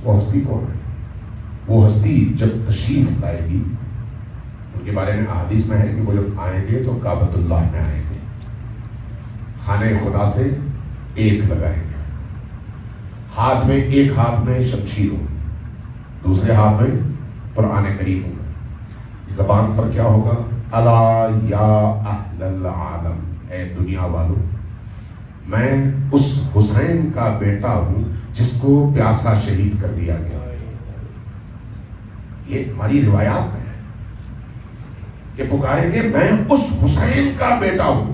وہ ہستی کون ہے؟ وہ ہستی جب تشریف لائے گی، ان کے بارے میں احادیث میں ہے کہ وہ جب آئیں گے تو کعبۃ اللہ میں آئیں گے، خانہ خدا سے ایک لگائیں گے، ہاتھ میں ایک ہاتھ میں شمشیر ہوگی، دوسرے ہاتھ میں قرآن کریم ہوگا، زبان پر کیا ہوگا؟ الا یا اہل العالم، اے دنیا والوں، میں اس حسین کا بیٹا ہوں جس کو پیاسا شہید کر دیا گیا۔ یہ ہماری روایات میں ہے کہ پکاریں گے میں اس حسین کا بیٹا ہوں۔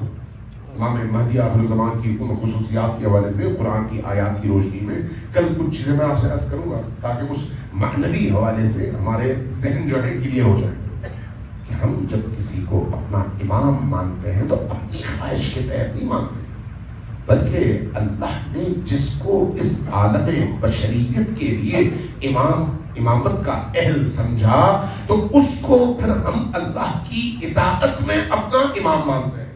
امام مہدی آخر الزمان کی ان خصوصیات کے حوالے سے قرآن کی آیات کی روشنی میں کل کچھ چیزیں میں آپ سے عرض کروں گا تاکہ اس معنوی حوالے سے ہمارے ذہن جو ہے کلیئر ہو جائے کہ ہم جب کسی کو اپنا امام مانتے ہیں تو اپنی خواہش کے تحت نہیں مانتے، بلکہ اللہ نے جس کو اس عالم بشریت کے لیے امامت کا اہل سمجھا تو اس کو پھر ہم اللہ کی اطاعت میں اپنا امام مانتے ہیں،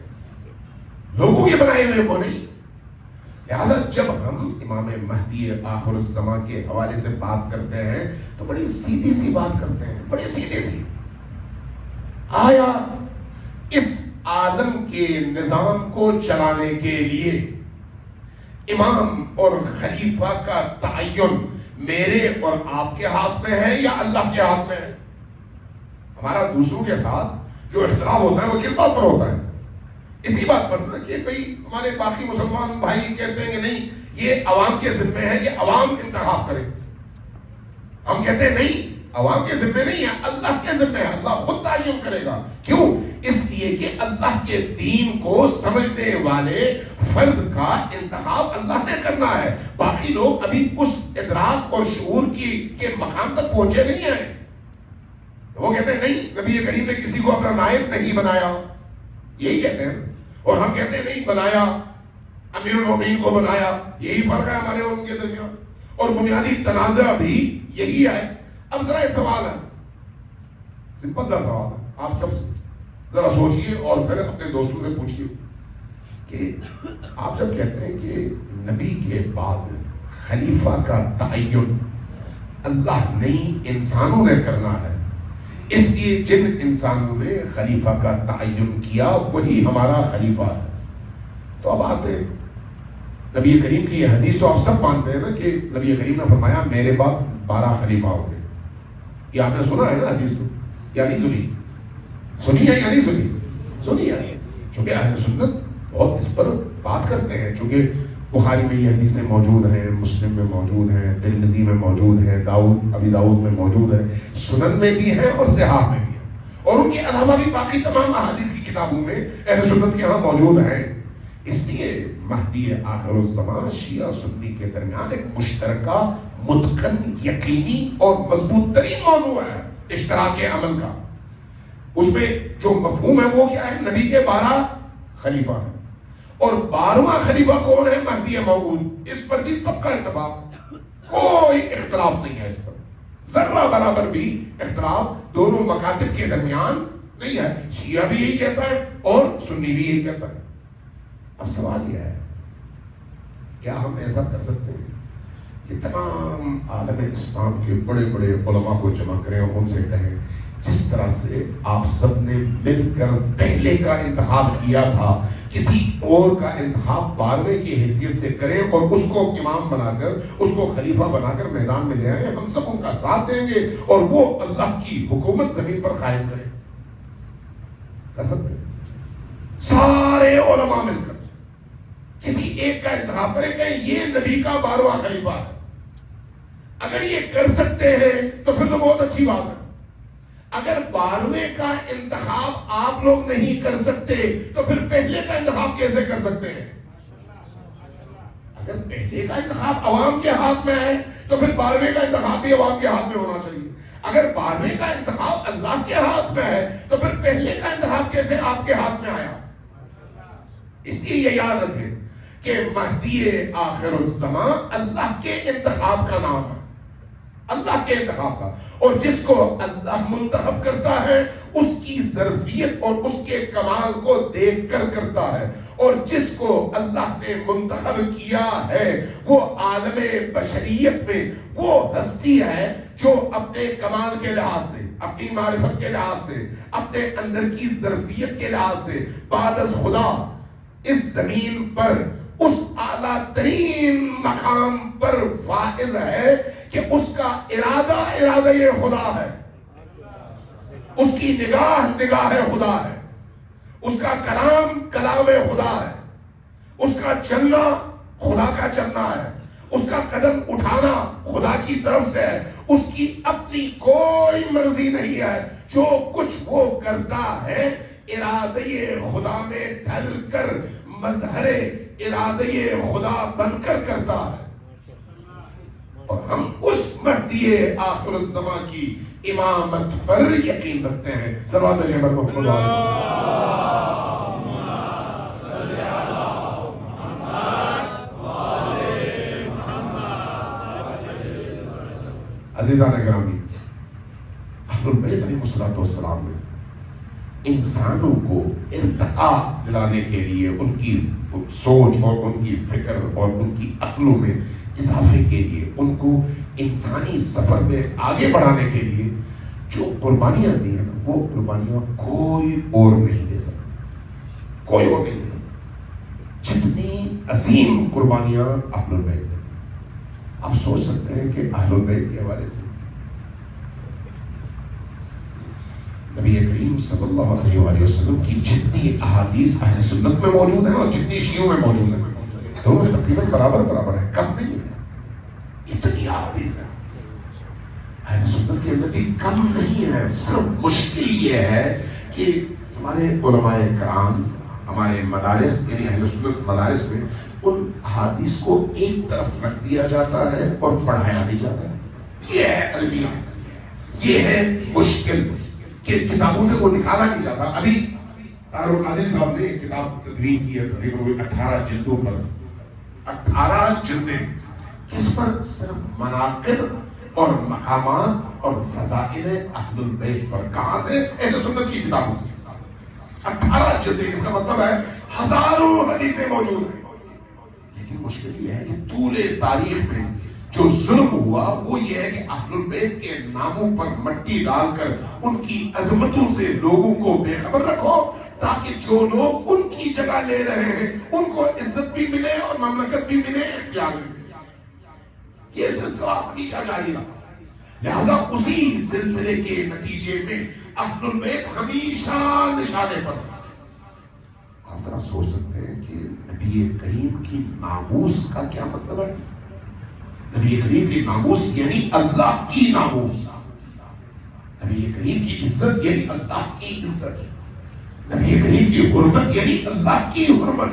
لوگوں کے بنائے ہوئے کو نہیں۔ لہذا جب ہم امام مہدی آخر الزمان کے حوالے سے بات کرتے ہیں تو بڑی سیدھی سی بات کرتے ہیں، بڑی سیدھی سی۔ آیا اس عالم کے نظام کو چلانے کے لیے امام اور خلیفہ کا تعین میرے اور آپ کے ہاتھ میں ہے یا اللہ کے ہاتھ میں ہے؟ ہمارا دوسروں کے ساتھ جو اختلاف ہوتا ہے وہ کس بات پر ہوتا ہے؟ اسی بات پر نا کہ بھئی ہمارے باقی مسلمان بھائی کہتے ہیں کہ نہیں یہ عوام کے ذمہ ہے کہ عوام انتخاب کرے، ہم کہتے ہیں نہیں عوام کے ذمہ نہیں ہے، اللہ کے ذمہ ہے، اللہ خود تعین کرے گا۔ کیوں؟ اس لیے کہ اللہ کے دین کو سمجھنے والے فرد کا انتخاب اللہ نے کرنا ہے، باقی لوگ ابھی اس ادراک اور شعور کے مقام تک پہنچے نہیں ہیں۔ وہ کہتے ہیں نہیں نبی کریم نے کسی کو اپنا نائب نہیں بنایا، یہی کہتے ہیں، اور ہم کہتے ہیں نہیں بنایا، امیر المومنین کو بنایا، یہی فرق ہے ہمارے اور ان کے درمیان، اور بنیادی تنازع بھی یہی ہے۔ اب ذرا ایک سوال ہے، سمپل سا سوال ہے، آپ سب ذرا سوچئے اور پھر اپنے دوستوں سے پوچھئے کہ آپ جب کہتے ہیں کہ نبی کے بعد خلیفہ کا تعین اللہ نہیں انسانوں نے کرنا ہے، اس لیے جن انسانوں نے خلیفہ کا تعین کیا وہی ہمارا خلیفہ ہے، تو اب آتے ہیں نبی کریم کی یہ حدیث تو آپ سب مانتے ہیں نا کہ نبی کریم نے فرمایا میرے بعد 12 خلیفہ ہوں گے، یہ آپ نے سنا ہے نا حدیث کو یا نہیں سنی؟ سنی ہے یا نہیں سنی؟ سنی ہے، چونکہ اہل سنت بہت اس پر بات کرتے ہیں، چونکہ بخاری میں یہ حدیثیں موجود ہیں، مسلم میں موجود ہیں، ترمذی میں موجود ہیں، ابی داؤد میں موجود ہیں، سنن میں بھی ہیں اور صحاح میں بھی ہیں، اور ان کے علاوہ بھی باقی تمام احادیث کی کتابوں میں اہل سنت کے ہاں موجود ہیں۔ اس لیے مہدی آخر الزمان شیعہ سنی کے درمیان ایک مشترکہ متقن یقینی اور مضبوط ترین موضوع ہے اشتراک عمل کا۔ اس میں جو مفہوم ہے وہ کیا ہے؟ نبی کے 12 خلیفہ ہیں، اور 12واں خلیفہ کون ہے؟ مہدی موعود۔ اس پر بھی سب کا اتفاق، کوئی اختلاف نہیں ہے، اس پر ذرہ برابر بھی اختلاف دونوں مکاتب کے درمیان نہیں ہے، شیعہ بھی یہی کہتا ہے اور سنی بھی یہی کہتا ہے۔ اب سوال یہ ہے کیا ہم ایسا کر سکتے ہیں کہ تمام عالم اسلام کے بڑے بڑے علماء کو جمع کریں اور ان سے کہیں جس طرح سے آپ سب نے مل کر پہلے کا انتخاب کیا تھا کسی اور کا انتخاب 12ویں کی حیثیت سے کریں اور اس کو امام بنا کر اس کو خلیفہ بنا کر میدان میں لے آئیں، ہم سب ان کا ساتھ دیں گے اور وہ اللہ کی حکومت زمین پر قائم کریں؟ کر سکتے ہیں سارے علماء مل کر کسی ایک کا انتخاب کریں کہ یہ نبی کا 12واں خلیفہ ہے؟ اگر یہ کر سکتے ہیں تو پھر تو بہت اچھی بات ہے۔ اگر 12ویں کا انتخاب آپ لوگ نہیں کر سکتے تو پھر پہلے کا انتخاب کیسے کر سکتے ہیں؟ اگر پہلے کا انتخاب عوام کے ہاتھ میں ہے تو پھر 12ویں کا انتخاب بھی عوام کے ہاتھ میں ہونا چاہیے۔ اگر 12ویں کا انتخاب اللہ کے ہاتھ میں ہے تو پھر پہلے کا انتخاب کیسے آپ کے ہاتھ میں آیا؟ اس لیے یہ یاد رکھیں کہ مہدی آخر الزمان اللہ کے انتخاب کا نام ہے، اللہ کے انتخاب کا، اور جس کو اللہ منتخب کرتا ہے اس کی ظرفیت اور اس کے کمال کو دیکھ کر کرتا ہے، اور جس کو اللہ نے منتخب کیا ہے وہ عالم بشریت میں وہ ہستی ہے جو اپنے کمال کے لحاظ سے، اپنی معرفت کے لحاظ سے، اپنے اندر کی ظرفیت کے لحاظ سے بعد از خدا اس زمین پر اس اعلیٰ ترین مقام پر فائز ہے کہ اس کا ارادہ یہ خدا ہے، اس کی نگاہ خدا ہے، اس کا کلام خدا ہے، اس کا چلنا خدا کا چلنا ہے، اس کا قدم اٹھانا خدا کی طرف سے ہے، اس کی اپنی کوئی مرضی نہیں ہے، جو کچھ وہ کرتا ہے ارادے خدا میں ڈھل کر مظہر ارادے خدا بن کر کرتا ہے، اور ہم اس مہدی آخر الزمان کی امامت پر یقین رکھتے ہیں۔ صلوات جناب محمد عزیزان گرامی، اہل البیت علیہ السلام نے انسانوں کو ارتقاء دلانے کے لیے، ان کی سوچ اور ان کی فکر اور ان کی عقلوں میں اضافے کے لیے، ان کو انسانی سفر میں آگے بڑھانے کے لیے جو قربانیاں دی ہیں وہ قربانیاں کوئی اور نہیں دے سکتا، کوئی اور نہیں دے سکتا۔ جتنی عظیم قربانیاں اہل البیت نے، آپ سوچ سکتے ہیں کہ اہل البیت کے حوالے سے نبی کریم صلی اللہ علیہ وآلہ وسلم کی جتنی احادیث اہل سنت میں موجود ہیں اور جتنی شیعوں میں موجود ہیں، دونوں تقریباً برابر ہیں، کم نہیں ہے، اتنی احادیث ہیں اہل سنت کے اندر بھی کم نہیں ہے۔ صرف مشکل یہ ہے کہ ہمارے علماء کرام، ہمارے مدارس یعنی اہل سنت مدارس میں ان احادیث کو ایک طرف رکھ دیا جاتا ہے اور پڑھایا نہیں جاتا ہے۔ یہ ہے المیہ، یہ ہے مشکل کہ کتابوں سے وہ نکالا نہیں جاتا۔ ابھی طاہر القادری صاحب نے ایک کتاب تدوین کی ہے، تقریباً 18 جلدوں پر، 18 جلدیں، کس پر؟ صرف مناقب اور مقامات اور فضائل اہل البیت پر۔ کہاں سے؟ اہل سنت کی کتابوں سے۔ 18 جلدیں، اس کا مطلب ہے ہزاروں حدیثیں موجود ہیں۔ لیکن مشکل یہ ہے کہ طول تاریخ میں جو ظلم ہوا وہ یہ ہے کہ اہل البیت کے ناموں پر مٹی ڈال کر ان کی عظمتوں سے لوگوں کو بے خبر رکھو، تاکہ جو لوگ ان کی جگہ لے رہے ہیں ان کو عزت بھی ملے اور مملکت بھی ملے، اختیار بھی ملے۔ یہ سلسلہ ہمیشہ جاری رہا، لہذا اسی سلسلے کے نتیجے میں اہل البیت ہمیشہ نشانے پر تھا۔ آپ ذرا سوچ سکتے ہیں کہ نبی کریم کی ناموس کا کیا مطلب ہے؟ نبی کریم کی ناموس یعنی اللہ کی ناموس، نبی کریم کی عزت یعنی اللہ کی عزت، نبی کریم کی حرمت یعنی اللہ کی حرمت۔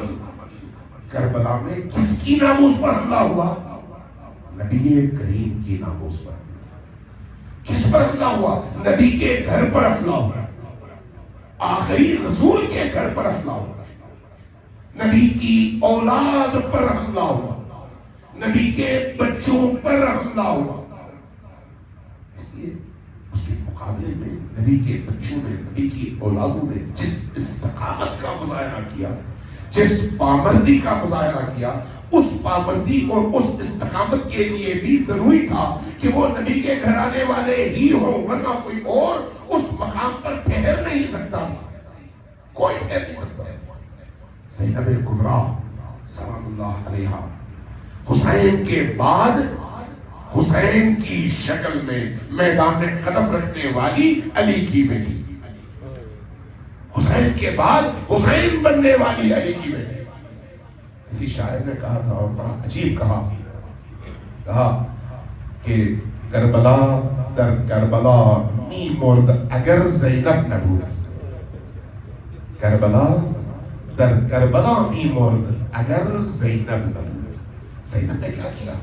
کربلا میں کس کی ناموس پر حملہ ہوا؟ نبی کریم کی ناموس پر۔ کس پر حملہ ہوا؟ نبی کے گھر پر حملہ ہوا، آخری رسول کے گھر پر حملہ ہوا، نبی کی اولاد پر حملہ ہوا، نبی کے بچوں پر حملہ ہوا۔ اس لیے اس کے مقابلے میں نبی کے بچوں نے، نبی کی اولادوں نے جس استقامت کا مظاہرہ کیا، جس پابندی کا مظاہرہ کیا، اس پابندی اور اس استقامت کے لیے بھی ضروری تھا کہ وہ نبی کے گھرانے والے ہی ہوں، ورنہ کوئی اور اس مقام پر ٹھہر نہیں سکتا، کوئی ٹھہر نہیں سکتا۔ زینب کبریٰ سلام اللہ علیہا حسین کے بعد حسین کی شکل میں میدان میں قدم رکھنے والی علی کی بیٹی، حسین کے بعد حسین بننے والی علی کی بیٹی۔ کسی شاعر نے کہا تھا اور بڑا عجیب کہا کہ کربلا در کربلا می مرد اگر زینب نبود، کربلا در کربلا می مرد اگر زینب نبود۔ زینب نے کیا کیا؟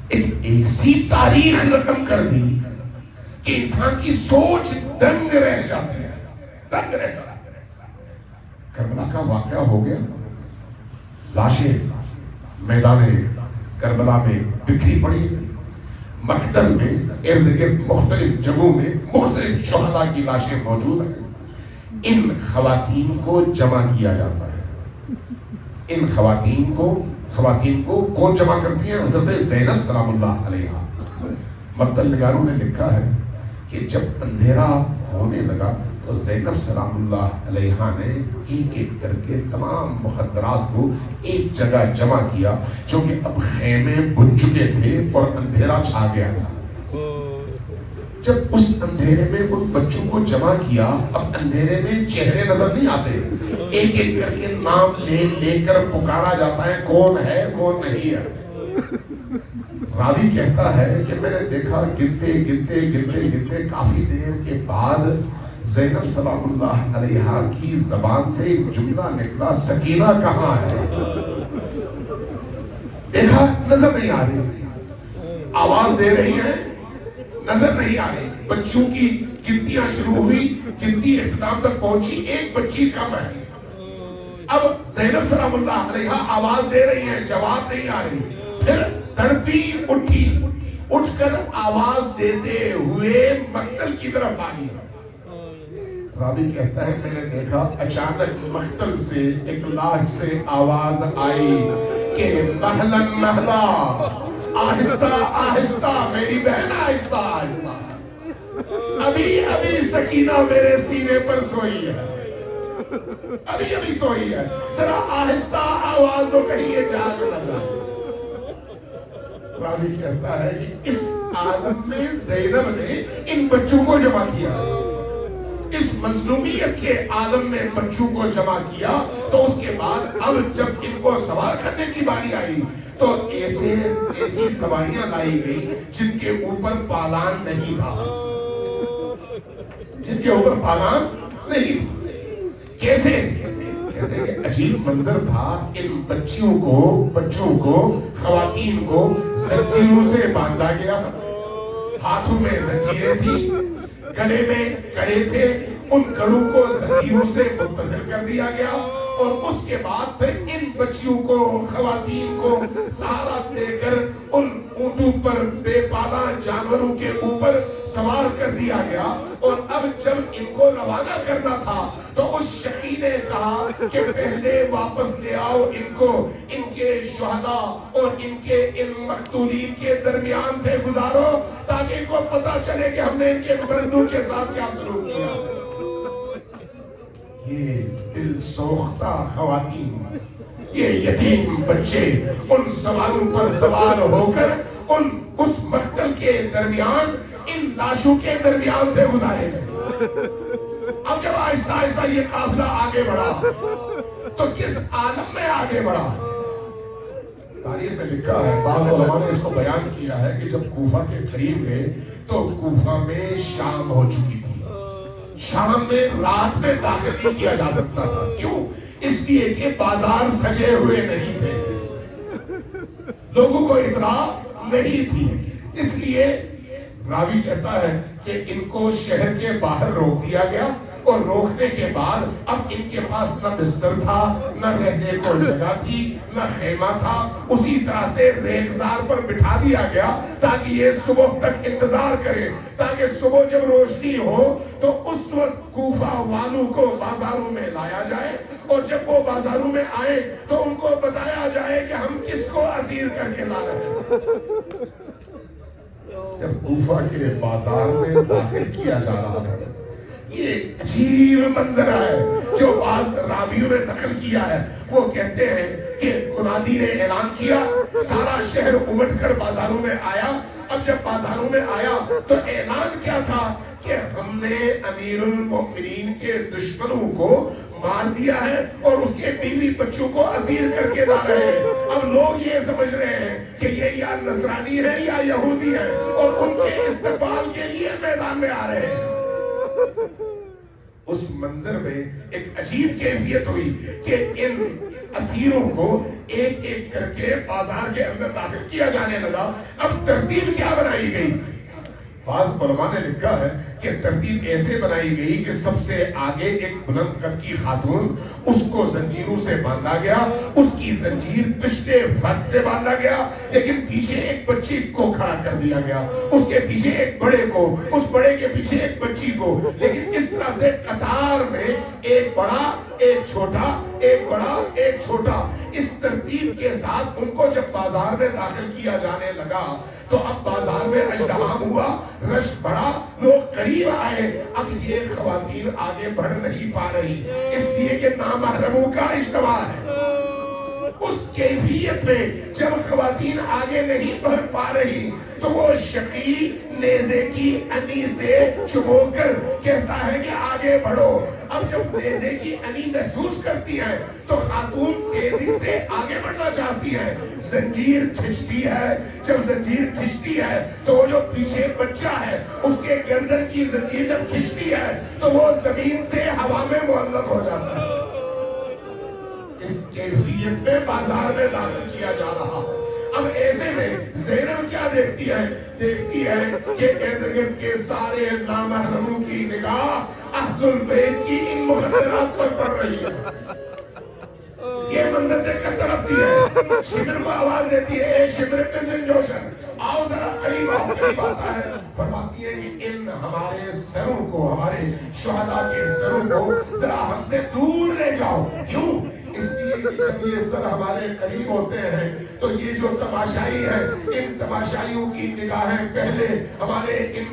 ایک ایسی تاریخ رقم کر دی کہ انسان کی سوچ دنگ رہ جاتی ہے، دنگ رہ جاتی ہے۔ کربلا کا واقعہ ہو گیا، لاشیں میدان کربلا میں بکھری پڑی، مقتل میں ارد گرد مختلف جگہوں میں مختلف شہداء کی لاشیں موجود ہیں. ان خواتین کو جمع کیا جاتا ہے. ان خواتین کو کون جمع کرتی ہیں؟ حضرت زینب سلام اللہ علیہا. مقتل نگاروں نے لکھا ہے کہ جب اندھیرا ہونے لگا تو زینب سلام اللہ علیہا نے ایک ایک کر کے تمام مخدرات کو ایک جگہ جمع کیا، چونکہ اب خیمے بن چکے تھے اور اندھیرا چھا گیا تھا. جب اس اندھیرے میں ان بچوں کو جمع کیا، اب اندھیرے میں چہرے نظر نہیں آتے، ایک ایک کر کے نام لے کر پکارا جاتا ہے کون ہے کون نہیں ہے. راوی کہتا ہے کہ میں نے دیکھا گنتے کافی دیر کے بعد زینب سلام اللہ علیہا کی زبان سے ایک جملہ نکلا، سکینہ کہاں ہے؟ دیکھا نظر نہیں آ رہی، آواز دے رہی ہے نظر نہیں آ رہی. بچوں کی گنتیاں شروع ہوئی، گنتی اختتام تک پہنچی، ایک بچی کم ہے. اب زینب سلام اللہ علیہا آواز دے رہی ہے، جواب نہیں آ رہی. پھر تڑپی اٹھی، اٹھ کر آواز دیتے ہوئے مقتل کی طرف آگئی. راوی کہتا ہے میں نے دیکھا اچانک مقتل سے ایک لاش سے آواز آئی کہ مہلن مہلا، آہستہ آہستہ میری بہن، آہستہ آہستہ. ابھی سکینہ میرے سینے پر سوئی ہے، ابھی سوئی ہے، ذرا آہستہ آواز ہو کہیں یہ جاگ نہ جائے. راوی کہتا ہے کہ اس عالم میں زینب نے ان بچوں کو جمع کیا. اس مظلومیت کے عالم میں بچوں کو جمع کیا تو اس کے بعد اب جب ان کو سوار کرنے کی باری آئی تو ایسی سواریاں لائی گئی جن کے اوپر پالان نہیں تھا، جن کے اوپر پالان نہیں تھا. کیسے؟ کہتے ہیں کہ عجیب منظر تھا. ان بچوں کو خواتین کو زنجیروں سے باندھا گیا، ہاتھوں میں زنجیریں تھی، گلے میں کڑے تھے، ان کڑوں کو زنجیروں سے متصل کر دیا گیا. اور اس کے بعد پھر ان بچیوں کو، خواتین کو سہارا دے کر ان اونٹوں پر، بے پالا جانوروں کے اوپر سوار کر دیا گیا. اور اب جب ان کو روانہ کرنا تھا تو اس شقی نے کہا کہ پہلے واپس لے آؤ ان کو، ان کے شہداء اور ان کے ان مقتولین کے درمیان سے گزارو تاکہ ان کو پتا چلے کہ ہم نے ان کے مردوں کے ساتھ کیا سلوک کیا. یہ دل سوختہ خواتین، یہ یتیم بچے ان سواروں پر سوار ہو کر اس مقتل کے درمیان، ان لاشوں کے درمیان سے گزارے گئے. اب جب آہستہ آہستہ یہ قافلہ آگے بڑھا تو کس عالم میں آگے بڑھا؟ تاریخ میں لکھا ہے، بعض علماء نے اس کو بیان کیا ہے کہ جب کوفہ کے قریب گئے تو کوفہ میں شام ہو چکی تھی. شام میں رات میں داخل نہیں کیا جا سکتا تھا. کیوں؟ اس لیے کہ بازار سجے ہوئے نہیں تھے، لوگوں کو اطلاع نہیں تھی. اس لیے راوی کہتا ہے کہ ان کو شہر کے باہر روک دیا گیا، اور روکنے کے بعد اب ان کے پاس نہ بستر تھا، نہ رہنے کو جگہ تھی، نہ خیمہ تھا. اسی طرح سے ریگزار پر بٹھا دیا گیا تاکہ یہ صبح تک انتظار کرے، تاکہ صبح جب روشنی ہو تو اس وقت کوفہ والوں کو بازاروں میں لایا جائے، اور جب وہ بازاروں میں آئے تو ان کو بتایا جائے کہ ہم کس کو اسیر کر کے لا رہے ہیں. جب کوفہ کے بازار میں داخل کیا جا رہا تھا، یہ عجیب منظر ہے جو بعض راویوں نے نقل کیا ہے. وہ کہتے ہیں کہ منادی نے اعلان کیا، سارا شہر امٹ کر بازاروں میں آیا. اب جب بازاروں میں آیا تو اعلان کیا تھا کہ ہم نے امیر المؤمنین کے دشمنوں کو مار دیا ہے اور اس کے بیوی بچوں کو اسیر کر کے لا رہے ہیں. اب لوگ یہ سمجھ رہے ہیں کہ یہ یا نصرانی ہے یا یہودی ہے، اور ان کے استقبال کے لیے میدان میں آ رہے ہیں. اس منظر میں ایک عجیب کیفیت ہوئی کہ ان اسیروں کو ایک ایک کر کے بازار کے اندر داخل کیا جانے لگا. اب ترتیب کیا بنائی گئی؟ بعض علماء نے لکھا ہے کہ ترتیب ایسے بنائی گئی کہ سب سے آگے ایک بلند قد کی خاتون، اس کو زنجیروں سے باندھا گیا، اس کی زنجیر پچھلے فرد سے باندھا گیا، لیکن پیچھے ایک بچی کو کھڑا کر دیا گیا، اس کے پیچھے ایک بڑے کو، اس بڑے کے پیچھے ایک بچی کو، لیکن اس طرح سے قطار میں ایک بڑا ایک چھوٹا، ایک بڑا ایک چھوٹا، اس ترتیب کے ساتھ ان کو جب بازار میں داخل کیا جانے لگا تو اب بازار میں ازدحام ہوا، رش بڑھا، لوگ قریب آئے، اب یہ خواتین آگے بڑھ نہیں پا رہی، اس لیے کہ نامحرموں کا اجتماع ہے۔ اس کیفیت میں جب خواتین آگے نہیں بڑھ پا رہی تو وہ شقی نیزے کی انی سے چبو کر کہتا ہے کہ آگے بڑھو۔ اب جب نیزے کی انی محسوس کرتی ہے تو خاتون تیزی سے آگے بڑھنا چاہتی ہے، زنجیر کھچتی ہے، جب زنجیر کھچتی ہے تو وہ جو پیچھے بچہ ہے اس کے گردن کی زنجیر جب کھچتی ہے تو وہ زمین سے ہوا میں معلق ہو جاتا ہے۔ اس کیفیت میں بازار میں داخل کیا جا رہا۔ اب ایسے میں زینب کیا دیکھتی ہے؟ دیکھتی ہے کہ ارد گرد کے سارے نامحرموں کی نگاہ اہل البیت کی ان مخدرات پر پڑ رہی ہے۔ یہ منظر دیکھ کر تڑپتی ہے، شمر کو آواز دیتی ہے، اے شمر ابن زنجوشن، آؤ ذرا قریب آؤ۔ قریب آتا ہے، فرماتی ہے کہ ان ہمارے سروں کو، ہمارے شہداء کے سروں کو ذرا ہم سے دور لے جاؤ۔ کیوں؟ اس لیے کہ جب یہ سر ہمارے قریب ہوتے ہیں تو یہ جو تماشائی ہیں، ان تماشائیوں کی نگاہیں پہلے ہمارے ان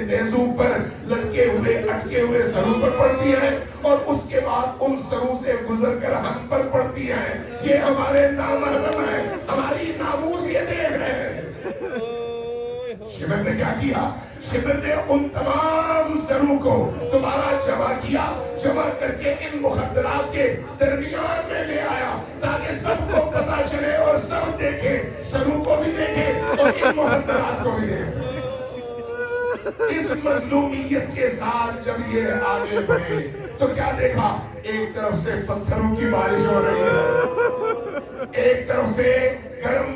نیزوں پر لٹکے ہوئے اٹکے ہوئے سروں پر پڑتی ہیں اور اس کے بعد ان سروں سے گزر کر ہم پر پڑتی ہیں۔ یہ ہمارے نامحرم ہیں، ہماری ناموس یہ دیکھ رہے ہیں۔ شمر نے کیا کیا؟ شمر نے ان تمام سروں کو دوبارہ جمع کیا، جمع کر کے ان مخدرات کے درمیان میں لے آیا تاکہ سب کو پتا چلے اور سب دیکھیں، سروں کو بھی دیکھیں اور ان مخدرات کو بھی دیکھیں۔ اس مظلومیت کے ساتھ جب یہ آگے بڑھے تو کیا دیکھا؟ ایک طرف سے پتھروں کی بارش ہو رہی ہے، ایک طرف سے گرم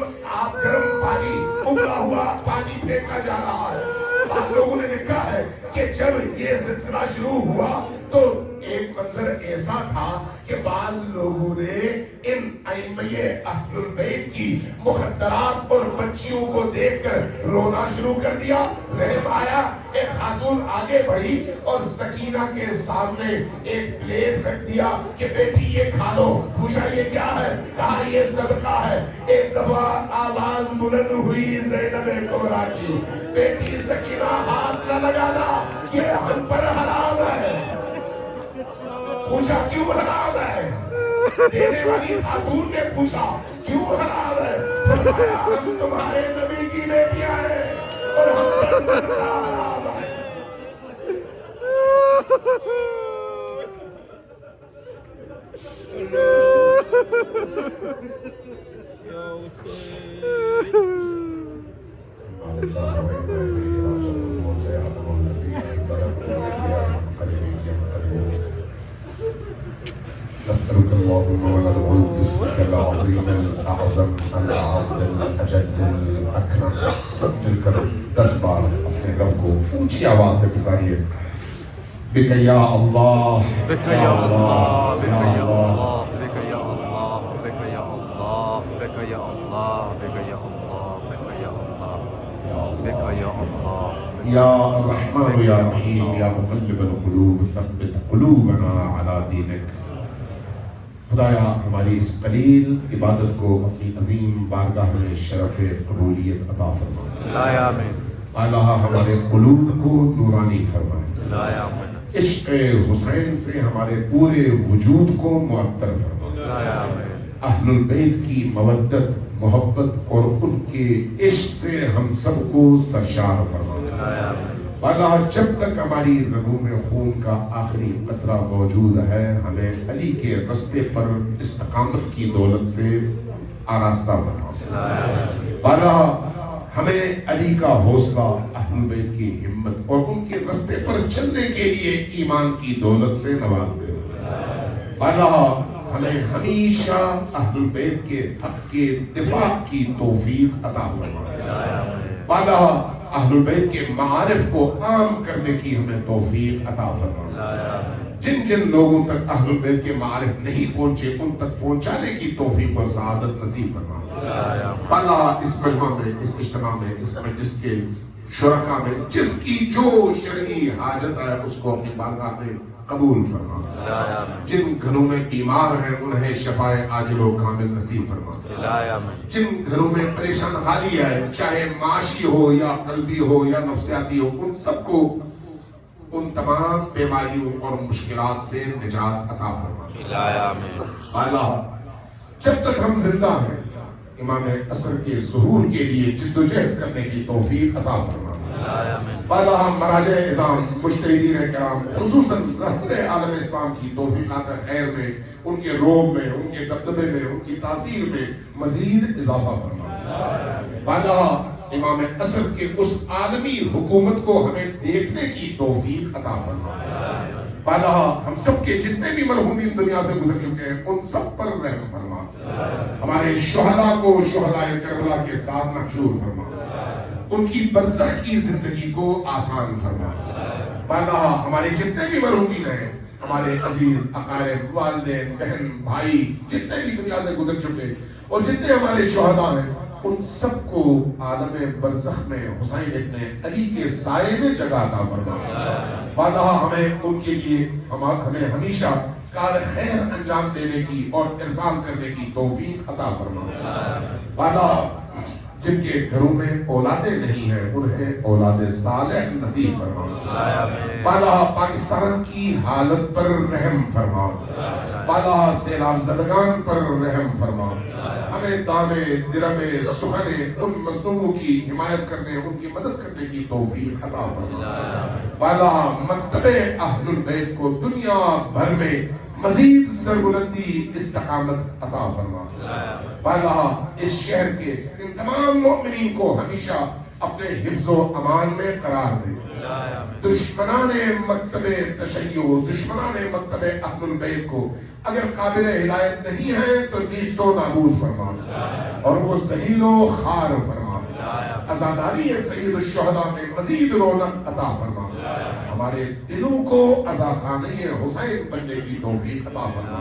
پانی، ابلا ہوا پانی پھینکا جا رہا ہے۔ بعض لوگوں نے لکھا ہے کہ جب یہ سلسلہ شروع ہوا تو ایک منظر ایسا تھا کہ بعض لوگوں نے ان ائمہ اہل البیت کی مخدرات اور بچیوں کو دیکھ کر رونا شروع کر دیا۔ رحم آیا، ایک خاتون آگے بڑھی اور سکینہ کے سامنے ایک پلیٹ رکھ دیا کہ بیٹی یہ کھا لو۔ پوچھا یہ کیا ہے؟ کہا یہ صدقہ ہے۔ ایک دفعہ آواز بلند ہوئی زینب کبریٰ کی، بیٹی سکینہ ہاتھ نہ لگانا، یہ ہم پر حرام ہے۔ پوچھا کیوں حرام ہے؟ دینے والی خاتون نے پوچھا کیوں حرام ہے؟ فرمایا ہم تمہارے نبی کی بیٹیاں ہیں اور ہم پر صدقہ حرام ہے۔ نسألك اللهم وندعوك باسمك العظيم الأعظم الأعظم الأجل الأكرم۔ مل کر 10 بار اپنے رب کو اونچی آواز سے پکاریے، بک یا اللہ، بک یا اللہ، بک یا اللہ، بک یا اللہ، بک یا اللہ، بک یا اللہ، بک یا اللہ، بک یا اللہ، بک یا اللہ، یا رحمان یا رحیم یا مقلب القلوب ثبت قلوبنا علی دینک۔ خدایا ہماری اس قلیل عبادت کو اپنی عظیم بارگاہ میں شرف قبولیت عطا فرما۔ آمین۔ اللہ ہمارے قلوب کو نورانی فرمائے، آمین۔ عشق حسین سے ہمارے پورے وجود کو معطر فرما، آمین۔ اہل البیت کی مودت، محبت اور ان کے عشق سے ہم سب کو سرشار فرما، آمین۔ اللہ جب تک ہماری رگوں میں خون کا آخری قطرہ موجود ہے ہمیں علی کے رستے پر استقامت کی دولت سے آراستہ بنا۔ اللہ ہمیں علی کا حوصلہ، اہل بیت کی ہمت اور ان کے رستے پر چلنے کے لیے ایمان کی دولت سے نواز دے۔ اللہ ہمیں ہمیشہ اہل بیت کے حق کے دفاع کی توفیق عطا فرما۔ اللہ اہل بیت کے معارف کو عام کرنے کی ہمیں توفیق عطا فرما. جن جن لوگوں تک اہل بیت کے معارف نہیں پہنچے ان تک پہنچانے کی توفیق اور سعادت نصیب فرما. اللہ اس مجمع میں، اس اجتماع میں، اس مجلس کے شرکاء میں جس کی جو شرعی حاجت ہے اس کو اپنی بارگاہ میں قبول فرما. جن گھروں میں بیمار ہیں انہیں شفاء عاجل و کامل نصیب فرما. جن گھروں میں پریشان حالی ہے، چاہے معاشی ہو یا قلبی ہو یا نفسیاتی ہو، ان سب کو ان تمام بیماریوں اور مشکلات سے نجات عطا فرما. اللہ جب تک ہم زندہ ہیں امام عصر کے ظہور کے لیے جدوجہد کرنے کی توفیق عطا فرما. بالا مراجع اعظام مجتہدین کرام خصوصاً رہبر عالم اسلام کی توفیقات خیر میں، ان کے روب میں، ان کے دبدبے میں، ان کی تاثیر میں مزید اضافہ فرما. بالا امام عصر کے اس عالمی حکومت کو ہمیں دیکھنے کی توفیق عطا فرما. بالا ہم سب کے جتنے بھی مرحومین دنیا سے گزر چکے ہیں ان سب پر رحم فرما. ہمارے شہداء کو شہداء کربلا کے ساتھ محشور فرما. ان کی برزخ کی زندگی کو آسان فرما. بالا ہمارے جتنے بھی مرحومین ہیں، ہمارے عزیز اقارب، والدین، بہن، بھائی، جتنے بھی دنیا سے گزر چکے اور جتنے ہمارے شہداء ہیں، ان سب کو عالم برزخ میں حسین ابن علی کے سائے میں جگہ عطا فرما. بالا ہمیں ان کے لیے ہمیں ہمیشہ کار خیر انجام دینے کی اور ارسال کرنے کی توفیق عطا فرما. بالا جن کے گھروں میں اولادیں نہیں ہیں انہیں اولاد صالح نصیب فرما. بالا پاکستان کی حالت پر رحم فرما. بالا سیلاب زدگان پر رحم فرما. ہمیں دامے درمے سخنے ان مظلوموں کی حمایت کرنے، ان کی مدد کرنے کی توفیق عطا فرما. بالا مکتب اہل البیت کو دنیا بھر میں مزید سربلندی استقامت عطا فرما. بالا اس شہر کے ان تمام مؤمنین کو ہمیشہ اپنے حفظ و امان میں قرار دے. دشمنان مکتب تشیع، دشمنان مکتب اہل البیت کو اگر قابل ہدایت نہیں ہے تو نیست و نابود فرما اور وہ ذلیل و خوار فرما. عزاداری سید الشہداء میں مزید رونق عطا فرما. ہمارے دلوں کو عزاخانہ حسین بننے کی توفیق عطا فرما.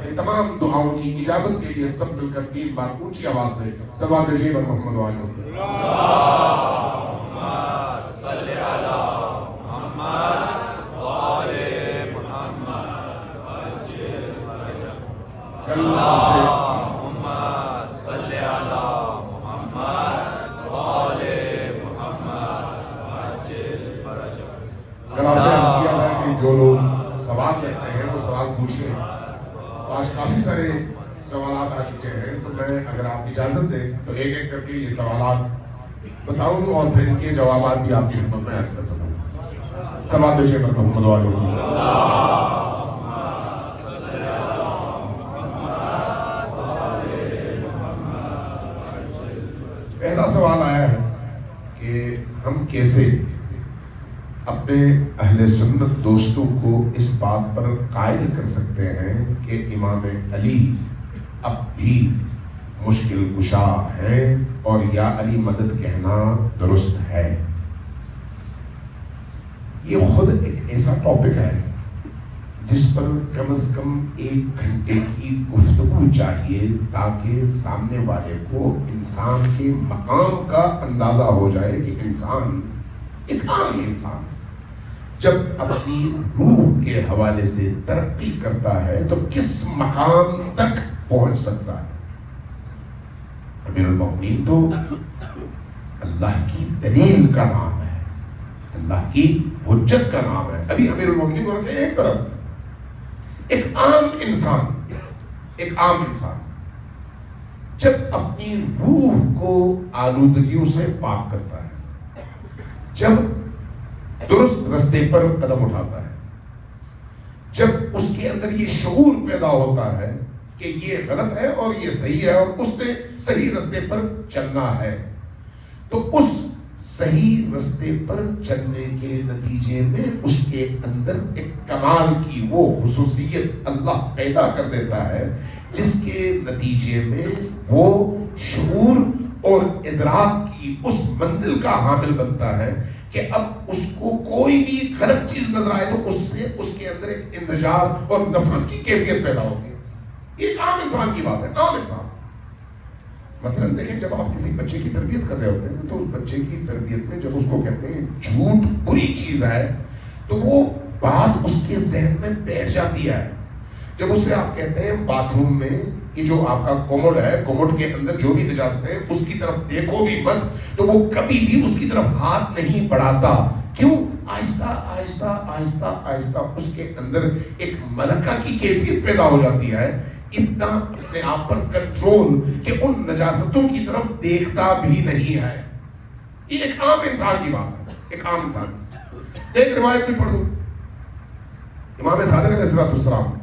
ان تمام دعاؤں کی اجابت کے لیے سب مل کر 3 بار اونچی آواز سے صلوات بھیجیں بر محمد و آل محمد. اللہم صلی علی محمد و آل محمد وعجل فرجہ. اللہم صلی علی محمد و آل محمد وعجل فرجہ. جناب سے عرض کیا ہے کہ جو لوگ سوال کرتے ہیں وہ سوال پوچھیں. آج کافی سارے سوالات آ چکے ہیں تو میں اگر آپ اجازت دیں تو ایک ایک کر کے یہ سوالات بتاؤں اور پھر ان کے جوابات بھی آپ کی خدمت میں عرض کر سکوں. سوال بھیجیں پر محمد و آل محمد. پہلا سوال آیا ہے کہ ہم کیسے اپنے اہل سنت دوستوں کو اس بات پر قائل کر سکتے ہیں کہ امام علی اب بھی مشکل کشا ہے اور یا علی مدد کہنا درست ہے. یہ خود ایک ایسا ٹاپک ہے جس پر کم از کم 1 گھنٹے کی گفتگو چاہیے تاکہ سامنے والے کو انسان کے مقام کا اندازہ ہو جائے کہ انسان ایک عام انسان جب اپنی روح کے حوالے سے ترقی کرتا ہے تو کس مقام تک پہنچ سکتا ہے. امیر المؤمنین تو اللہ کی دلیل کا نام ہے، اللہ کی حجت کا نام ہے. ابھی امیر المؤمنین کو رکھے ایک طرف، ایک عام انسان جب اپنی روح کو آلودگیوں سے پاک کرتا ہے، جب درست رستے پر قدم اٹھاتا ہے، جب اس کے اندر یہ شعور پیدا ہوتا ہے کہ یہ غلط ہے اور یہ صحیح ہے اور اس نے صحیح رستے پر چلنا ہے، تو اس صحیح رستے پر چلنے کے نتیجے میں اس کے اندر ایک کمال کی وہ خصوصیت اللہ پیدا کر دیتا ہے جس کے نتیجے میں وہ شعور اور ادراک کی اس منزل کا حامل بنتا ہے کہ اب اس کو کوئی بھی غلط چیز نظر آئے تو اس سے اس کے اندر ایک انتشار اور نفرت کی کیفیت پیدا ہوتی ہے. یہ عام انسان کی بات ہے, عام انسان. مثلاً دیکھیں, جب آپ کسی بچے کی تربیت کر رہے ہوتے ہیں تو اس بچے کی تربیت میں جب اس کو کہتے ہیں جھوٹ بری چیز ہے تو وہ بات اس کے ذہن میں بیٹھ جاتی ہے. جب اس سے آپ کہتے ہیں باتھ روم میں کہ جو آپ کا کوموڈ ہے, کوموڈ کے اندر جو بھی نجاست ہے اس کی طرف دیکھو بھی مت, تو وہ کبھی بھی اس کی طرف ہاتھ نہیں بڑھاتا. کیوں؟ آہستہ آہستہ آہستہ آہستہ اس کے اندر ایک ملکہ کی کیفیت پیدا ہو جاتی ہے, اتنا اپنے آپ پر کنٹرول کہ ان نجاستوں کی طرف دیکھتا بھی نہیں ہے. یہ ایک عام انسان کی بات ہے, ایک عام انسان. ایک روایت میں پڑھوں, امام صادق علیہ السلام